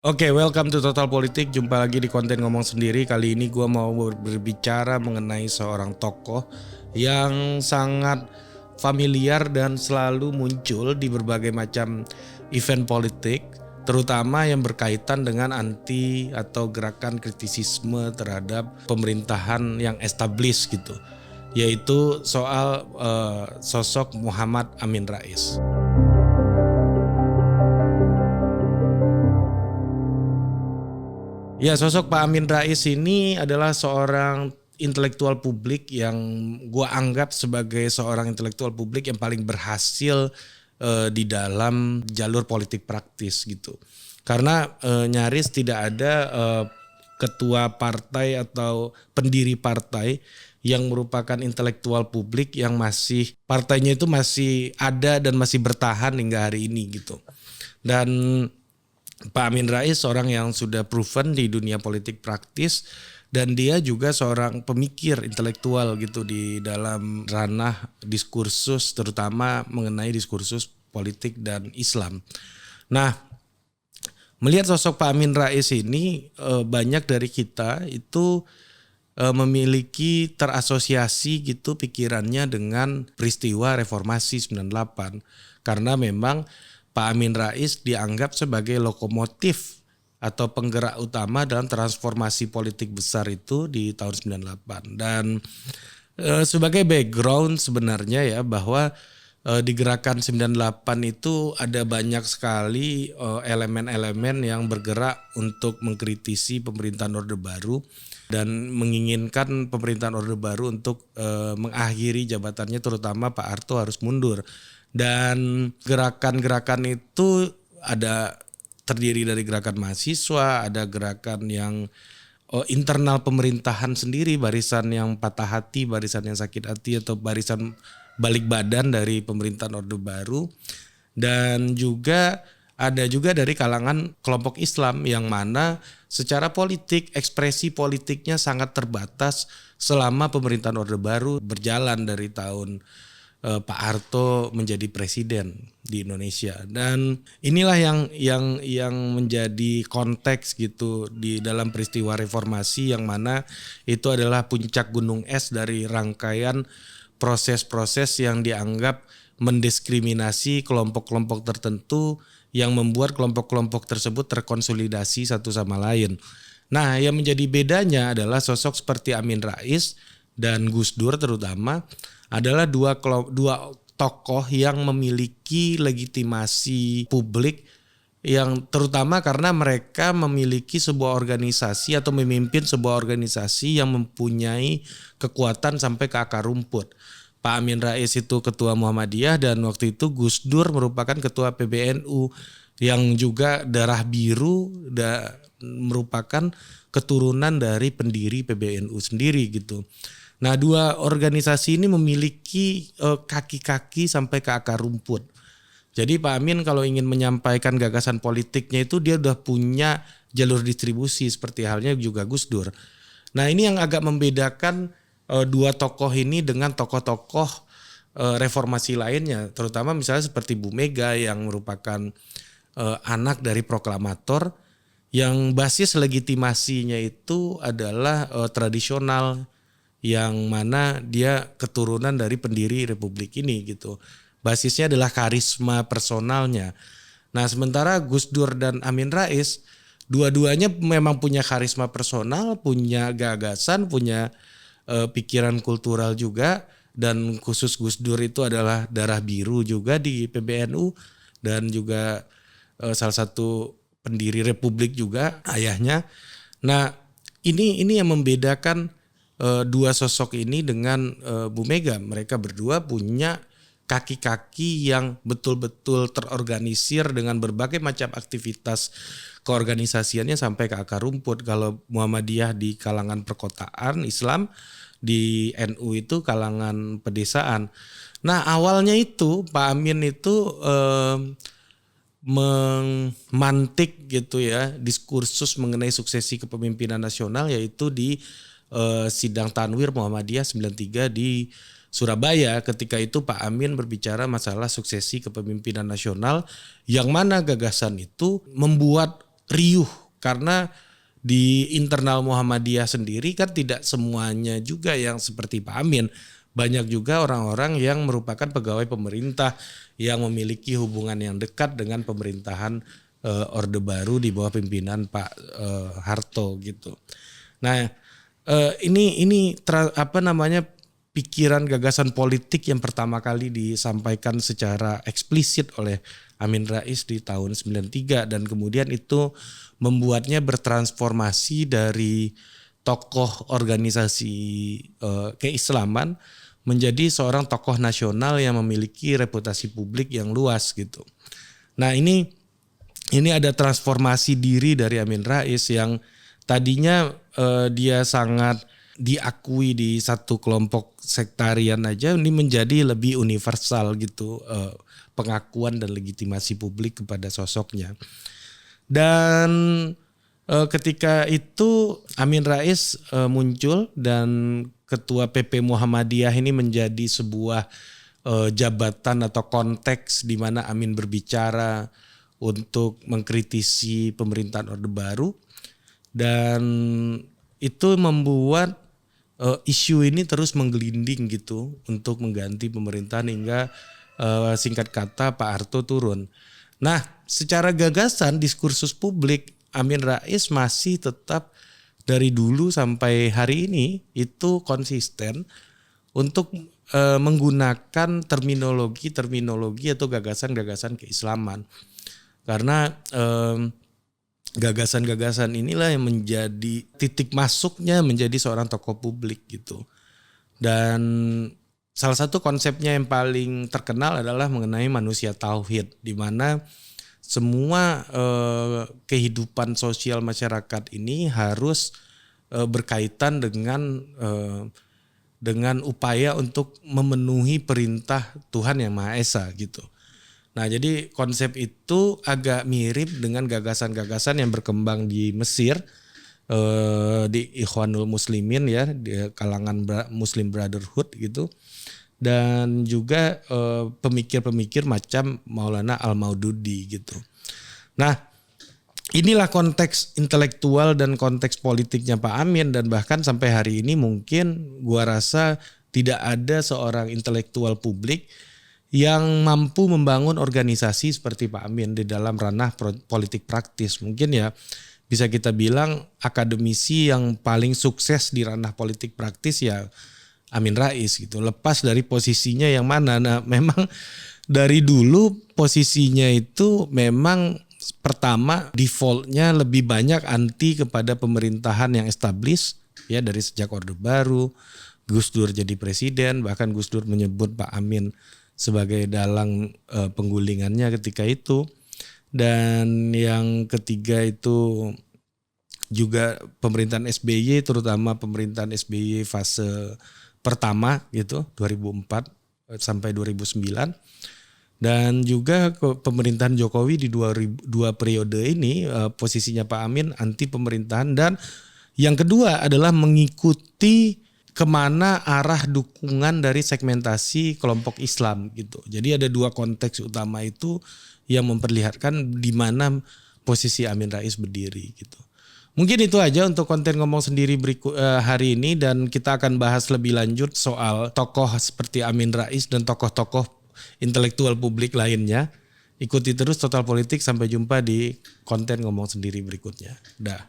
Oke, welcome to Total Politik. Jumpa lagi di konten ngomong sendiri. Kali ini gue mau berbicara mengenai seorang tokoh yang sangat familiar dan selalu muncul di berbagai macam event politik, terutama yang berkaitan dengan anti atau gerakan kritisisme terhadap pemerintahan yang established gitu, yaitu soal sosok Muhammad Amin Rais. Ya, sosok Pak Amin Rais ini adalah seorang intelektual publik yang gua anggap sebagai seorang intelektual publik yang paling berhasil di dalam jalur politik praktis gitu. Karena nyaris tidak ada ketua partai atau pendiri partai yang merupakan intelektual publik yang masih partainya itu masih ada dan masih bertahan hingga hari ini gitu. Dan Pak Amin Rais seorang yang sudah proven di dunia politik praktis dan dia juga seorang pemikir intelektual gitu di dalam ranah diskursus terutama mengenai diskursus politik dan Islam. Nah, melihat sosok Pak Amin Rais ini banyak dari kita itu memiliki terasosiasi gitu pikirannya dengan peristiwa reformasi 98 karena memang Pak Amin Rais dianggap sebagai lokomotif atau penggerak utama dalam transformasi politik besar itu di tahun 98. Dan sebagai background sebenarnya ya bahwa di gerakan 98 itu ada banyak sekali elemen-elemen yang bergerak untuk mengkritisi pemerintahan Orde Baru dan menginginkan pemerintahan Orde Baru untuk mengakhiri jabatannya, terutama Pak Harto harus mundur. Dan gerakan-gerakan itu ada terdiri dari gerakan mahasiswa, ada gerakan yang internal pemerintahan sendiri, barisan yang patah hati, barisan yang sakit hati atau barisan balik badan dari pemerintahan Orde Baru. Dan juga ada juga dari kalangan kelompok Islam yang mana secara politik ekspresi politiknya sangat terbatas selama pemerintahan Orde Baru berjalan dari tahun Pak Harto menjadi presiden di Indonesia. Dan inilah yang menjadi konteks gitu di dalam peristiwa reformasi yang mana itu adalah puncak gunung es dari rangkaian proses-proses yang dianggap mendiskriminasi kelompok-kelompok tertentu yang membuat kelompok-kelompok tersebut terkonsolidasi satu sama lain. Nah, yang menjadi bedanya adalah sosok seperti Amin Rais dan Gus Dur terutama adalah dua tokoh yang memiliki legitimasi publik yang terutama karena mereka memiliki sebuah organisasi atau memimpin sebuah organisasi yang mempunyai kekuatan sampai ke akar rumput. Pak Amin Rais itu ketua Muhammadiyah dan waktu itu Gus Dur merupakan ketua PBNU yang juga darah biru merupakan keturunan dari pendiri PBNU sendiri gitu. Nah, dua organisasi ini memiliki kaki-kaki sampai ke akar rumput. Jadi Pak Amin kalau ingin menyampaikan gagasan politiknya itu dia udah punya jalur distribusi seperti halnya juga Gus Dur. Nah, ini yang agak membedakan dua tokoh ini dengan tokoh-tokoh reformasi lainnya, terutama misalnya seperti Bu Mega yang merupakan anak dari proklamator yang basis legitimasinya itu adalah tradisional, yang mana dia keturunan dari pendiri republik ini gitu. Basisnya adalah karisma personalnya. Nah, sementara Gus Dur dan Amin Rais dua-duanya memang punya karisma personal, punya gagasan, punya pikiran kultural juga, dan khusus Gus Dur itu adalah darah biru juga di PBNU dan juga salah satu pendiri republik juga ayahnya. Nah, ini yang membedakan dua sosok ini dengan Bu Mega. Mereka berdua punya kaki-kaki yang betul-betul terorganisir dengan berbagai macam aktivitas keorganisasiannya sampai ke akar rumput. Kalau Muhammadiyah di kalangan perkotaan Islam, di NU itu kalangan pedesaan. Nah, awalnya itu Pak Amin itu memantik gitu ya diskursus mengenai suksesi kepemimpinan nasional, yaitu di sidang Tanwir Muhammadiyah 93 di Surabaya. Ketika itu Pak Amin berbicara masalah suksesi kepemimpinan nasional yang mana gagasan itu membuat riuh karena di internal Muhammadiyah sendiri kan tidak semuanya juga yang seperti Pak Amin. Banyak juga orang-orang yang merupakan pegawai pemerintah yang memiliki hubungan yang dekat dengan pemerintahan Orde Baru di bawah pimpinan Pak Harto gitu. Nah, pikiran gagasan politik yang pertama kali disampaikan secara eksplisit oleh Amin Rais di tahun 93 dan kemudian itu membuatnya bertransformasi dari tokoh organisasi keislaman menjadi seorang tokoh nasional yang memiliki reputasi publik yang luas gitu. Nah, ini ada transformasi diri dari Amin Rais yang tadinya dia sangat diakui di satu kelompok sektarian aja, ini menjadi lebih universal gitu pengakuan dan legitimasi publik kepada sosoknya. Dan ketika itu Amin Rais muncul dan ketua PP Muhammadiyah ini menjadi sebuah jabatan atau konteks di mana Amin berbicara untuk mengkritisi pemerintahan Orde Baru, dan itu membuat isu ini terus menggelinding gitu untuk mengganti pemerintahan hingga singkat kata Pak Harto turun. Nah, secara gagasan diskursus publik Amin Rais masih tetap dari dulu sampai hari ini itu konsisten untuk menggunakan terminologi atau gagasan-gagasan keislaman. Karena gagasan-gagasan inilah yang menjadi titik masuknya menjadi seorang tokoh publik gitu. Dan salah satu konsepnya yang paling terkenal adalah mengenai manusia tauhid, di mana semua kehidupan sosial masyarakat ini harus berkaitan dengan upaya untuk memenuhi perintah Tuhan Yang Maha Esa gitu. Nah, jadi konsep itu agak mirip dengan gagasan-gagasan yang berkembang di Mesir, di Ikhwanul Muslimin ya, di kalangan Muslim Brotherhood gitu. Dan juga pemikir-pemikir macam Maulana Al-Maududi gitu. Nah, inilah konteks intelektual dan konteks politiknya Pak Amin, dan bahkan sampai hari ini mungkin gua rasa tidak ada seorang intelektual publik yang mampu membangun organisasi seperti Pak Amin di dalam ranah politik praktis. Mungkin ya bisa kita bilang akademisi yang paling sukses di ranah politik praktis ya Amin Rais gitu. Lepas dari posisinya yang mana. Nah, memang dari dulu posisinya itu memang pertama defaultnya lebih banyak anti kepada pemerintahan yang established ya, dari sejak Orde Baru, Gus Dur jadi presiden, bahkan Gus Dur menyebut Pak Amin sebagai dalang penggulingannya ketika itu. Dan yang ketiga itu juga pemerintahan SBY, terutama pemerintahan SBY fase pertama gitu 2004 sampai 2009. Dan juga pemerintahan Jokowi di dua periode ini posisinya Pak Amin anti pemerintahan, dan yang kedua adalah mengikuti kemana arah dukungan dari segmentasi kelompok Islam gitu. Jadi ada dua konteks utama itu yang memperlihatkan di mana posisi Amin Rais berdiri gitu. Mungkin itu aja untuk konten ngomong sendiri hari ini, dan kita akan bahas lebih lanjut soal tokoh seperti Amin Rais dan tokoh-tokoh intelektual publik lainnya. Ikuti terus Total Politik, sampai jumpa di konten ngomong sendiri berikutnya. Dah.